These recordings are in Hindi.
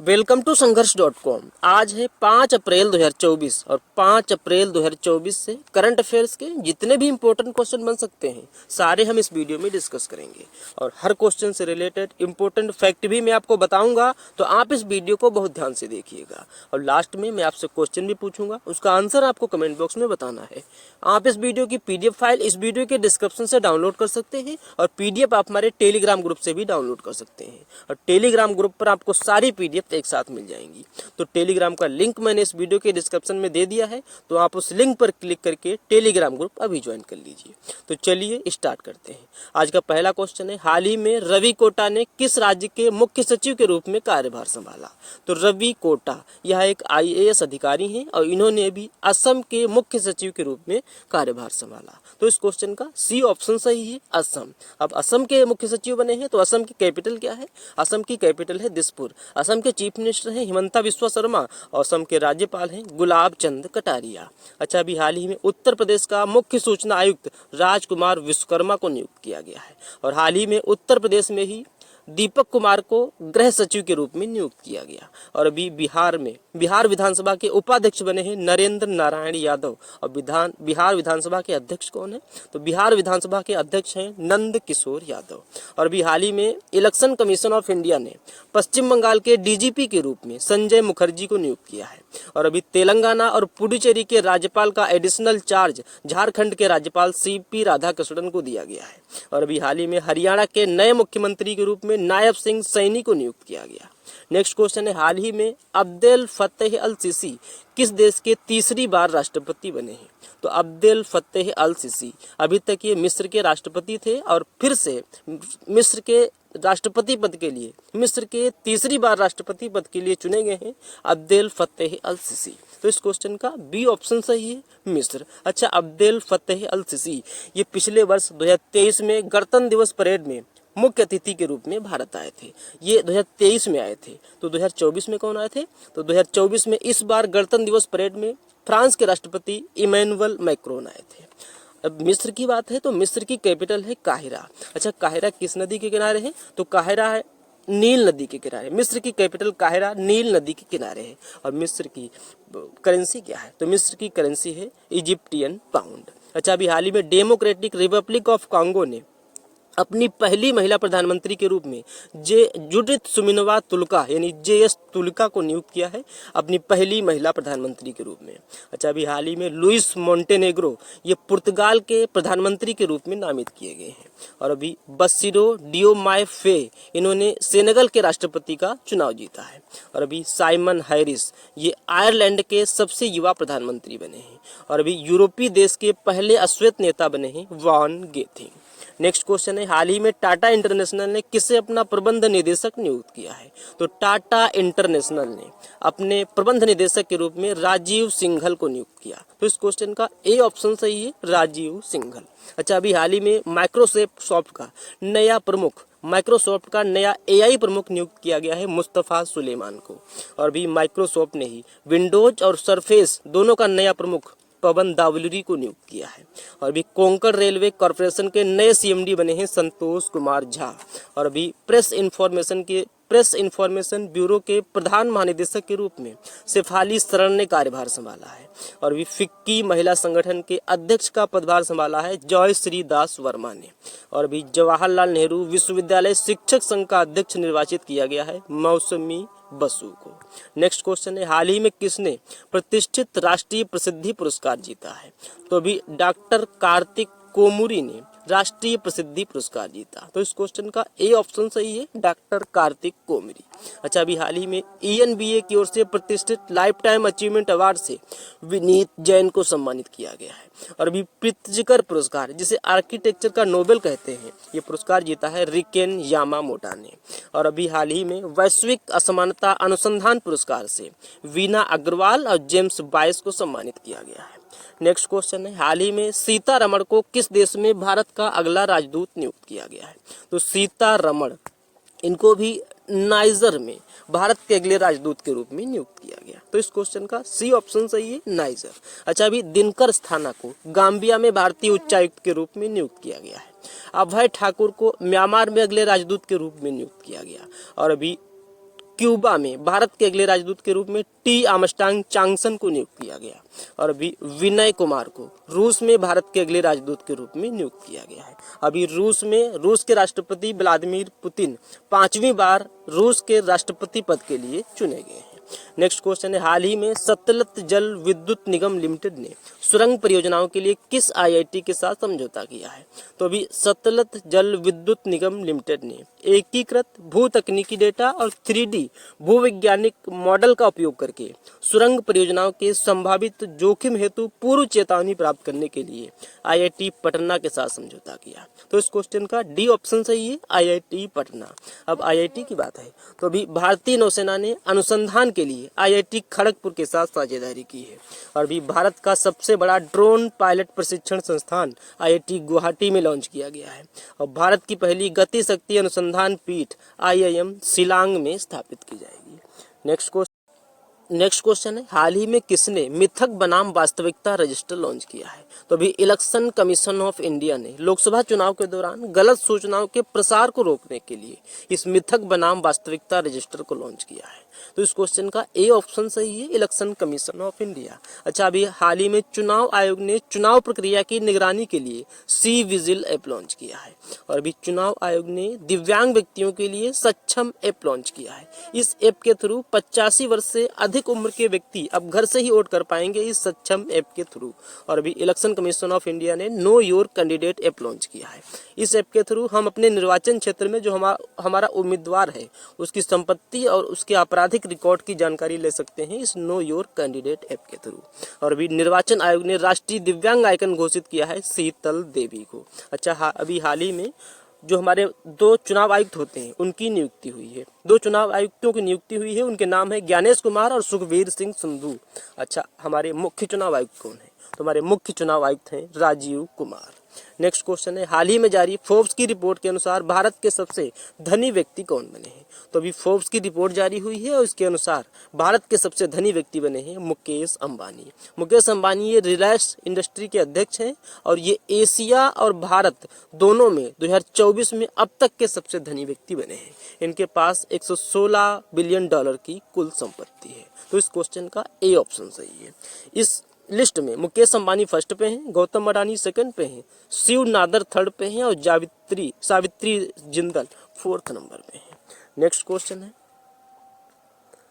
Welcome to संघर्ष.com। आज है 5 अप्रैल 2024 और 5 अप्रैल 2024 से करंट अफेयर्स के जितने भी इंपॉर्टेंट क्वेश्चन बन सकते हैं सारे हम इस वीडियो में डिस्कस करेंगे और हर क्वेश्चन से रिलेटेड इंपॉर्टेंट फैक्ट भी मैं आपको बताऊंगा, तो आप इस वीडियो को बहुत ध्यान से देखिएगा। और लास्ट में मैं आपसे क्वेश्चन भी पूछूंगा, उसका आंसर आपको कमेंट बॉक्स में बताना है। आप इस वीडियो की PDF फाइल इस वीडियो के डिस्क्रिप्शन से डाउनलोड कर सकते हैं और PDF आप हमारे टेलीग्राम ग्रुप से भी डाउनलोड कर सकते हैं और टेलीग्राम ग्रुप पर आपको सारी PDF एक साथ मिल जाएंगी। तो टेलीग्राम का लिंक मैंने इस वीडियो के डिस्क्रिप्शन में दे दिया है, तो आप उस लिंक पर क्लिक करके टेलीग्राम ग्रुप अभी ज्वाइन कर लीजिए। तो चलिए स्टार्ट करते हैं। आज का पहला क्वेश्चन है, हाल ही में रवि कोटा ने किस राज्य के मुख्य सचिव के रूप में कार्यभार संभाला? तो रवि कोटा यह एक IAS अधिकारी हैं और इन्होंने भी असम के मुख्य सचिव के रूप में कार्यभार संभाला। तो इस क्वेश्चन का सी ऑप्शन सही है, असम। अब असम के मुख्य सचिव बने हैं, तो असम की कैपिटल क्या है? असम की कैपिटल है दिसपुर। असम के चीफ मिनिस्टर हैं हिमंता बिस्वा शर्मा और असम के राज्यपाल हैं गुलाब चंद कटारिया। अच्छा, अभी हाल ही में उत्तर प्रदेश का मुख्य सूचना आयुक्त राजकुमार विश्वकर्मा को नियुक्त किया गया है और हाल ही में उत्तर प्रदेश में ही दीपक कुमार को गृह सचिव के रूप में नियुक्त किया गया। और अभी बिहार विधानसभा के उपाध्यक्ष बने हैं नरेंद्र नारायण यादव। और बिहार विधानसभा के अध्यक्ष कौन है? तो बिहार विधानसभा के अध्यक्ष हैं नंद किशोर यादव। और अभी हाल ही में इलेक्शन कमीशन ऑफ इंडिया ने पश्चिम बंगाल के DGP के रूप में संजय मुखर्जी को नियुक्त किया है। और अभी तेलंगाना और पुडुचेरी के राज्यपाल का एडिशनल चार्ज झारखंड के राज्यपाल CP राधाकृष्णन को दिया गया है। और अभी हाल ही में हरियाणा के नए मुख्यमंत्री के रूप में नायब सिंह सैनी को नियुक्त किया गया। नेक्स्ट क्वेश्चन है, हाल ही में अब्देल फतेह अल सीसी किस देश के तीसरी बार राष्ट्रपति बने हैं? तो अब्देल फतेह अल सीसी अभी तक ये मिस्र के राष्ट्रपति थे और फिर से मिस्र के राष्ट्रपति पद के लिए, मिस्र के तीसरी बार राष्ट्रपति पद के लिए चुने गए हैं अब्देल फतेह अल सीसी। तो इस क्वेश्चन का बी ऑप्शन सही है, मिस्र। अच्छा, अब्देल फतेह अल सीसी ये पिछले वर्ष 2023 में गणतंत्र दिवस परेड में मुख्य अतिथि के रूप में भारत आए थे। ये 2023 में आए थे, तो 2024 में कौन आए थे? तो 2024 में इस बार गणतंत्र दिवस परेड में फ्रांस के राष्ट्रपति इमैनुअल मैक्रोन आए थे। अब मिस्र की बात है तो मिस्र की कैपिटल है काहिरा। अच्छा, काहिरा किस नदी के किनारे है? तो काहिरा है नील नदी के किनारे। मिस्र की कैपिटल काहिरा नील नदी के किनारे है। और मिस्र की करेंसी क्या है? तो मिस्र की करेंसी है इजिप्टियन पाउंड। अच्छा, अभी हाल ही में डेमोक्रेटिक रिपब्लिक ऑफ कांगो ने अपनी पहली महिला प्रधानमंत्री के रूप में जुडिथ सुमिनवा तुलका यानी JS तुलका को नियुक्त किया है अपनी पहली महिला प्रधानमंत्री के रूप में। अच्छा, अभी हाल ही में लुइस मोंटेनेग्रो ये पुर्तगाल के प्रधानमंत्री के रूप में नामित किए गए हैं। और अभी बसिरो डियोमाय फे इन्होंने सेनेगल के राष्ट्रपति का चुनाव जीता है। और अभी साइमन हैरिस ये आयरलैंड के सबसे युवा प्रधानमंत्री बने हैं। और अभी यूरोपीय देश के पहले अश्वेत नेता बने हैं वॉन गेथिंग। नेक्स्ट क्वेश्चन है, हाल ही में टाटा इंटरनेशनल ने किसे अपना प्रबंध निदेशक नियुक्त किया है? तो टाटा इंटरनेशनल ने अपने प्रबंध निदेशक के रूप में राजीव सिंघल को नियुक्त किया। तो इस क्वेश्चन का ए ऑप्शन सही है, राजीव सिंघल। अच्छा, अभी हाल ही में माइक्रोसॉफ्ट का नया AI प्रमुख नियुक्त किया गया है मुस्तफा सुलेमान को। और भी माइक्रोसॉफ्ट ने ही विंडोज और सरफेस दोनों का नया प्रमुख पवन दावलुरी को नियुक्त किया है। और अभी कोंकण रेलवे कॉर्पोरेशन के नए CMD बने हैं संतोष कुमार झा। और अभी प्रेस इंफॉर्मेशन ब्यूरो के प्रधान महानिदेशक के रूप में शेफाली शरण ने कार्यभार संभाला है। और अभी फिक्की महिला संगठन के अध्यक्ष का पदभार संभाला है जयश्री दास वर्मा ने। और अभी जवाहरलाल नेहरू विश्वविद्यालय शिक्षक संघ का अध्यक्ष निर्वाचित किया गया है मौसमी बसु को। नेक्स्ट क्वेश्चन है, हाल ही में किसने प्रतिष्ठित राष्ट्रीय प्रसिद्धि पुरस्कार जीता है? तो अभी डॉक्टर कार्तिक कोमुरी ने राष्ट्रीय प्रसिद्धि पुरस्कार जीता। तो इस क्वेश्चन का ए ऑप्शन सही है, डॉक्टर कार्तिक कोमुरी। अच्छा, अभी हाल ही में ENBA की ओर से प्रतिष्ठित लाइफ टाइम अचीवमेंट अवार्ड से विनीत जैन को सम्मानित किया गया है। और अभी प्रित्जकर पुरस्कार जिसे आर्किटेक्चर का नोबेल कहते हैं, ये पुरस्कार जीता है रिकेन यामामोटा ने। और अभी हाल ही में वैश्विक असमानता अनुसंधान पुरस्कार से वीना अग्रवाल और जेम्स बायस को सम्मानित किया गया है। नेक्स्ट क्वेश्चन है, हाल ही में सीतारमण को किस देश में भारत का अगला राजदूत नियुक्त किया गया है? तो सीतारमण इनको भी नाइजर में भारत के अगले राजदूत के रूप में नियुक्त किया गया। तो इस क्वेश्चन का सी ऑप्शन सही है, नाइजर। अच्छा, अभी दिनकर स्थाना को गाम्बिया में भारतीय उच्चायुक्त के रूप में नियुक्त किया गया है। अभय ठाकुर को म्यांमार में अगले राजदूत के रूप में नियुक्त किया गया। और अभी क्यूबा में भारत के अगले राजदूत के रूप में टी आर्मस्ट्रांग चांगसन को नियुक्त किया गया। और अभी विनय कुमार को रूस में भारत के अगले राजदूत के रूप में नियुक्त किया गया है। अभी रूस के राष्ट्रपति व्लादिमीर पुतिन 5वीं बार रूस के राष्ट्रपति पद के लिए चुने गए हैं। नेक्स्ट क्वेश्चन है, हाल ही में सतलज जल विद्युत निगम लिमिटेड ने सुरंग परियोजनाओं के लिए किस आईआईटी के साथ समझौता किया है? तो अभी सतलज जल विद्युत निगम लिमिटेड ने एकीकृत भू तकनीकी डेटा और 3D भूवैज्ञानिक मॉडल का उपयोग करके सुरंग परियोजनाओं के संभावित जोखिम हेतु पूर्व चेतावनी प्राप्त करने के लिए आईआईटी पटना के साथ समझौता किया। तो इस क्वेश्चन का डी ऑप्शन सही है, आईआईटी पटना। अब आईआईटी की बात है तो अभी भारतीय नौसेना ने अनुसंधान के लिए आईआईटी खड़गपुर के साथ साझेदारी की है। और भी भारत का सबसे बड़ा ड्रोन पायलट प्रशिक्षण संस्थान आईआईटी गुवाहाटी में लॉन्च किया गया है। और भारत की पहली गति शक्ति अनुसंधान पीठ आईआईएम शिलांग में स्थापित की जाएगी। नेक्स्ट क्वेश्चन है, हाल ही में किसने मिथक बनाम वास्तविकता रजिस्टर लॉन्च किया है? तो अभी इलेक्शन कमीशन ऑफ इंडिया ने लोकसभा चुनाव के दौरान गलत सूचनाओं के प्रसार को रोकने के लिए इस मिथक बनाम वास्तविकता रजिस्टर को लॉन्च किया है। तो इस क्वेश्चन का ए ऑप्शन सही है, इलेक्शन कमीशन ऑफ इंडिया। अच्छा, अभी हाल ही में चुनाव आयोग ने चुनाव प्रक्रिया की निगरानी के लिए सी विजिल ऐप लॉन्च किया है। और अभी चुनाव आयोग ने दिव्यांग व्यक्तियों के लिए सक्षम ऐप लॉन्च किया है। इस ऐप के थ्रू 85 वर्ष से अधिक उम्र के व्यक्ति अब घर से ही वोट कर पाएंगे इस सक्षम ऐप के थ्रू। और अभी इलेक्शन कमीशन ऑफ इंडिया ने know your candidate app launch किया है। इस ऐप के थ्रू हम अपने निर्वाचन क्षेत्र में जो हमारा उम्मीदवार है उसकी संपत्ति और उसके आपराधिक रिकॉर्ड की जानकारी ले सकते हैं इस नो योर कैंडिडेट ऐप के थ्रू। और अभी निर्वाचन आयोग ने राष्ट्रीय दिव्यांग आइकन घोषित किया है शीतल देवी को। अच्छा, अभी हाल ही में जो हमारे 2 चुनाव आयुक्त होते हैं उनकी नियुक्ति हुई है। 2 चुनाव आयुक्तों की नियुक्ति हुई है, उनके नाम है ज्ञानेश कुमार और सुखबीर सिंह संधू। अच्छा, हमारे मुख्य चुनाव आयुक्त कौन है? तो हमारे मुख्य चुनाव आयुक्त हैं राजीव कुमार। नेक्स्ट क्वेश्चन है, हाल ही में जारी फोर्ब्स की रिपोर्ट के अनुसार भारत के सबसे धनी व्यक्ति कौन बने हैं? तो अभी फोर्ब्स की रिपोर्ट जारी हुई है और इसके अनुसार भारत के सबसे धनी व्यक्ति बने हैं मुकेश अंबानी। मुकेश अंबानी ये रिलायंस इंडस्ट्री के अध्यक्ष हैं और ये एशिया और भारत दोनों में 2024 में अब तक के सबसे धनी व्यक्ति बने हैं। इनके पास 116 बिलियन डॉलर की कुल संपत्ति है। तो इस क्वेश्चन का ए ऑप्शन सही है। इस लिस्ट में मुकेश अंबानी फर्स्ट पे हैं, गौतम अडानी सेकंड पे हैं, शिव नादर थर्ड पे हैं और सावित्री जिंदल 4th नंबर पे हैं। नेक्स्ट क्वेश्चन है,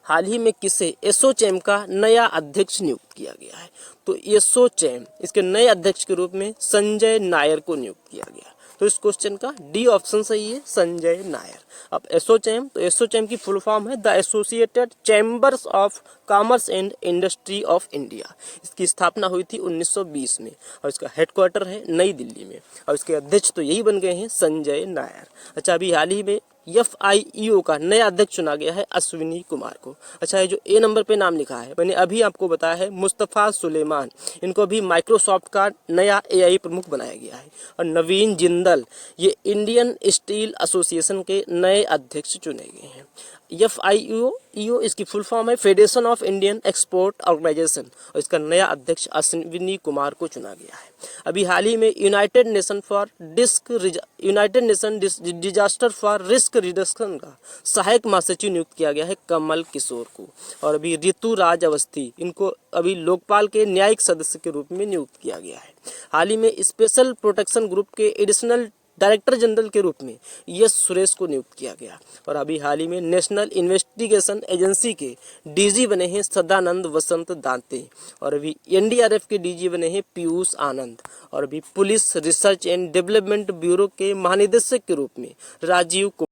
हाल ही में किसे एसोचैम का नया अध्यक्ष नियुक्त किया गया है? तो एसोचैम इसके नए अध्यक्ष के रूप में संजय नायर को नियुक्त किया गया। तो इस क्वेश्चन का डी ऑप्शन सही है, संजय नायर। अब एसोचैम, तो एसोचैम की फुल फॉर्म है the associated chambers of commerce and industry of India. इसकी स्थापना हुई थी 1920 में और इसका हेडक्वार्टर है नई दिल्ली में और इसके अध्यक्ष तो यही बन गए हैं संजय नायर। अच्छा, अभी हाल ही में FIEO का नया अध्यक्ष चुना गया है अश्विनी कुमार को। अच्छा, ये जो ए नंबर पे नाम लिखा है मैंने अभी आपको बताया है मुस्तफा सुलेमान, इनको भी माइक्रोसॉफ्ट का नया AI प्रमुख बनाया गया है। और नवीन जिंदल ये इंडियन स्टील एसोसिएशन के नए अध्यक्ष चुने गए हैं। FIEO इसकी फुल फॉर्म है federation of Indian export organisation और इसका नया अध्यक्ष अश्विनी कुमार को चुना गया है। अभी हाल ही में United nation disaster for risk reduction का सहायक महासचिव नियुक्त किया गया है कमल किशोर को। और अभी ऋतु राज अवस्थी, इनको अभी लोकपाल के न्यायिक सदस्य के रूप में नियुक्त किया गया है। हाल ही में स्पेशल प्रोटेक्शन ग्रुप के एडिशनल डायरेक्टर जनरल के रूप में यस सुरेश को नियुक्त किया गया। और अभी हाल ही में नेशनल इन्वेस्टिगेशन एजेंसी के डीजी बने हैं सदानंद वसंत दांते। और अभी NDRF के डीजी बने हैं पीयूष आनंद। और अभी police research and development bureau के महानिदेशक के रूप में राजीव कुमार।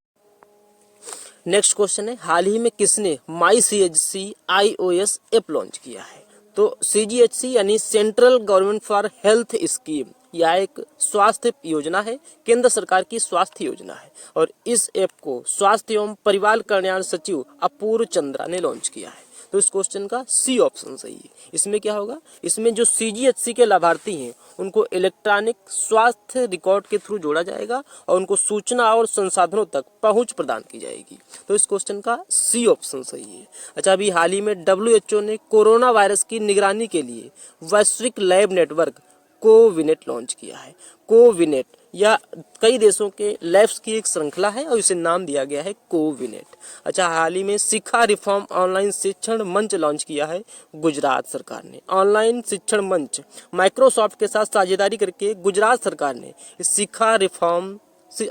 नेक्स्ट क्वेश्चन है, हाल ही में किसने MyCHC iOS ऐप लॉन्च किया है? तो CGHC यानी central government for health scheme, यह एक स्वास्थ्य योजना है, केंद्र सरकार की स्वास्थ्य योजना है। और इस ऐप को स्वास्थ्य एवं परिवार कल्याण सचिव अपूर्व चंद्रा ने लॉन्च किया है। तो इस क्वेश्चन का सी ऑप्शन सही है। इसमें क्या होगा, इसमें जो CGHC के लाभार्थी हैं उनको इलेक्ट्रॉनिक स्वास्थ्य रिकॉर्ड के थ्रू जोड़ा जाएगा और उनको सूचना और संसाधनों तक पहुंच प्रदान की जाएगी। तो इस क्वेश्चन का सी ऑप्शन सही है। अच्छा, अभी हाल ही में WHO ने कोरोना वायरस की निगरानी के लिए वैश्विक लैब नेटवर्क कोविनेट लॉन्च किया है। कोविनेट या कई देशों के लैब्स की एक श्रृंखला है और इसे नाम दिया गया है कोविनेट। अच्छा, हाल ही में शिक्षा रिफॉर्म ऑनलाइन शिक्षण मंच लॉन्च किया है गुजरात सरकार ने। ऑनलाइन शिक्षण मंच माइक्रोसॉफ्ट के साथ साझेदारी करके गुजरात सरकार ने इस शिक्षा रिफॉर्म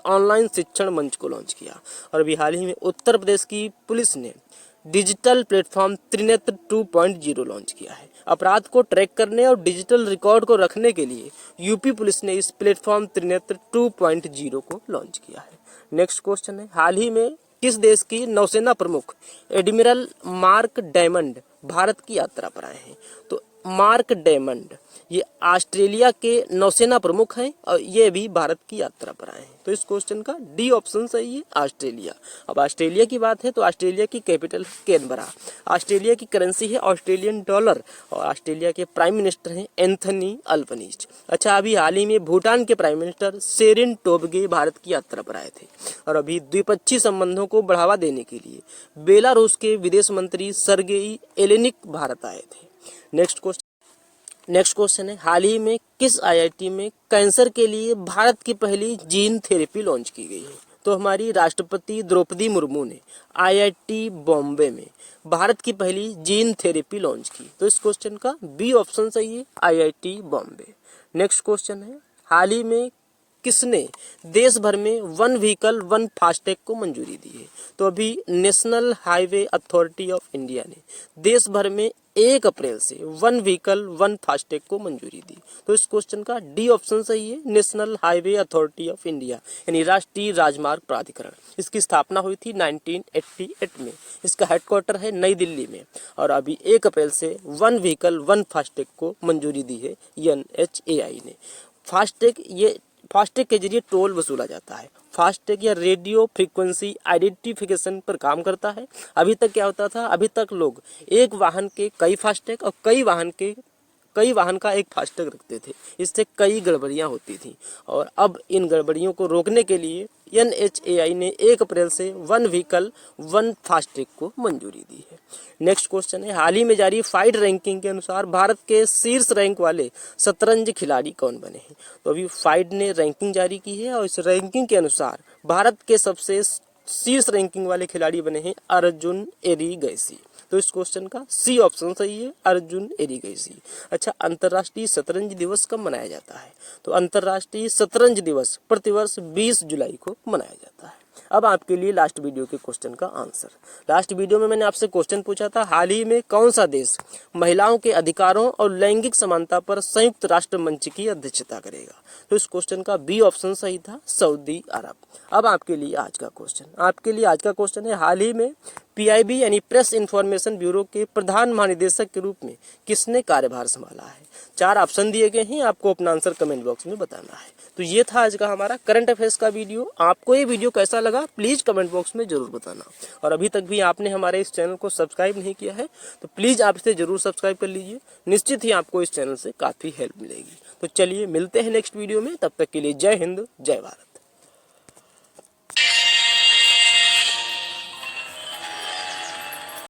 ऑनलाइन शिक्षण मंच को लॉन्च किया। और अभी हाल ही में उत्तर प्रदेश की पुलिस ने डिजिटल प्लेटफॉर्म त्रिनेत्र 2.0 लॉन्च किया है। अपराध को ट्रैक करने और डिजिटल रिकॉर्ड को रखने के लिए यूपी पुलिस ने इस प्लेटफॉर्म त्रिनेत्र 2.0 को लॉन्च किया है। नेक्स्ट क्वेश्चन है, हाल ही में किस देश की नौसेना प्रमुख एडमिरल मार्क डेमंड भारत की यात्रा पर आए हैं? तो मार्क डेमंड ये ऑस्ट्रेलिया के नौसेना प्रमुख हैं और ये भी भारत की यात्रा पर आए हैं। तो इस क्वेश्चन का डी ऑप्शन सही है, ऑस्ट्रेलिया। अब ऑस्ट्रेलिया की बात है तो ऑस्ट्रेलिया की कैपिटल कैनबरा, ऑस्ट्रेलिया की करेंसी है ऑस्ट्रेलियन डॉलर और ऑस्ट्रेलिया के प्राइम मिनिस्टर हैं एंथनी अल्बनीज। अच्छा, अभी हाल ही में भूटान के प्राइम मिनिस्टर शेरिन टोब्गे भारत की यात्रा पर आए थे। और अभी द्विपक्षीय संबंधों को बढ़ावा देने के लिए बेलारूस के विदेश मंत्री सर्गेई एलेनिक भारत आए थे। नेक्स्ट क्वेश्चन है, हाल ही में किस आईआईटी में कैंसर के लिए भारत की पहली जीन थेरेपी लॉन्च की गई है? तो हमारी राष्ट्रपति द्रौपदी मुर्मू ने आईआईटी बॉम्बे में भारत की पहली जीन थेरेपी लॉन्च की। तो इस क्वेश्चन का बी ऑप्शन सही है, आईआईटी बॉम्बे। नेक्स्ट क्वेश्चन है, हाल ही में किसने देश भर में वन व्हीकल वन फास्टैग को मंजूरी दी है? तो अभी national highway authority of India ने देश भर में 1 अप्रैल से वन व्हीकल वन फास्टैग को मंजूरी दी। तो इस क्वेश्चन का डी ऑप्शन सही है, national highway authority of India यानी राष्ट्रीय राजमार्ग प्राधिकरण। इसकी स्थापना हुई थी 1988 में। इसका हेडक्वार्टर है नई दिल्ली में और अभी 1 अप्रैल से वन व्हीकल वन फास्टैग को मंजूरी दी है NHAI ने। फास्टैग के जरिए टोल वसूला जाता है। फास्टैग या रेडियो फ्रीक्वेंसी आइडेंटिफिकेशन पर काम करता है। अभी तक क्या होता था, अभी तक लोग एक वाहन के कई फास्टैग और कई वाहन का एक फास्टैग रखते थे। इससे कई गड़बड़ियां होती थी और अब इन गड़बड़ियों को रोकने के लिए NHAI ने 1 अप्रैल से वन व्हीकल वन फास्टैग को मंजूरी दी है। नेक्स्ट क्वेश्चन है, हाल ही में जारी फाइड रैंकिंग के अनुसार भारत के शीर्ष रैंक वाले शतरंज खिलाड़ी कौन बने हैं? तो अभी फाइड ने रैंकिंग जारी की है और इस रैंकिंग के अनुसार भारत के सबसे शीर्ष रैंकिंग वाले खिलाड़ी बने हैं अर्जुन एरिगैसी। तो इस क्वेश्चन का सी ऑप्शन सही है, अर्जुन एरिगैसी। अच्छा, अंतर्राष्ट्रीय शतरंज दिवस कब मनाया जाता है? तो अंतर्राष्ट्रीय शतरंज दिवस प्रतिवर्ष 20 जुलाई को मनाया जाता है। अब आपके लिए लास्ट वीडियो के क्वेश्चन का आंसर। लास्ट वीडियो में मैंने आपसे क्वेश्चन पूछा था, हाल ही में कौन सा देश महिलाओं के अधिकारों और लैंगिक समानता पर संयुक्त राष्ट्र मंच की अध्यक्षता करेगा? तो इस क्वेश्चन का बी ऑप्शन सही था, सऊदी अरब। अब आपके लिए आज का क्वेश्चन है, हाल ही में PIB यानी प्रेस इंफॉर्मेशन ब्यूरो के प्रधान महानिदेशक के रूप में किसने कार्यभार संभाला है? 4 ऑप्शन दिए गए हैं, आपको अपना आंसर कमेंट बॉक्स में बताना है। तो ये था आज का हमारा करंट अफेयर्स का वीडियो। आपको ये वीडियो कैसा लगा प्लीज कमेंट बॉक्स में जरूर बताना। और अभी तक भी आपने हमारे इस चैनल को सब्सक्राइब नहीं किया है तो प्लीज आप इसे जरूर सब्सक्राइब कर लीजिए। निश्चित ही आपको इस चैनल से काफी हेल्प मिलेगी। तो चलिए मिलते हैं नेक्स्ट वीडियो में, तब तक के लिए जय हिंद जय भारत।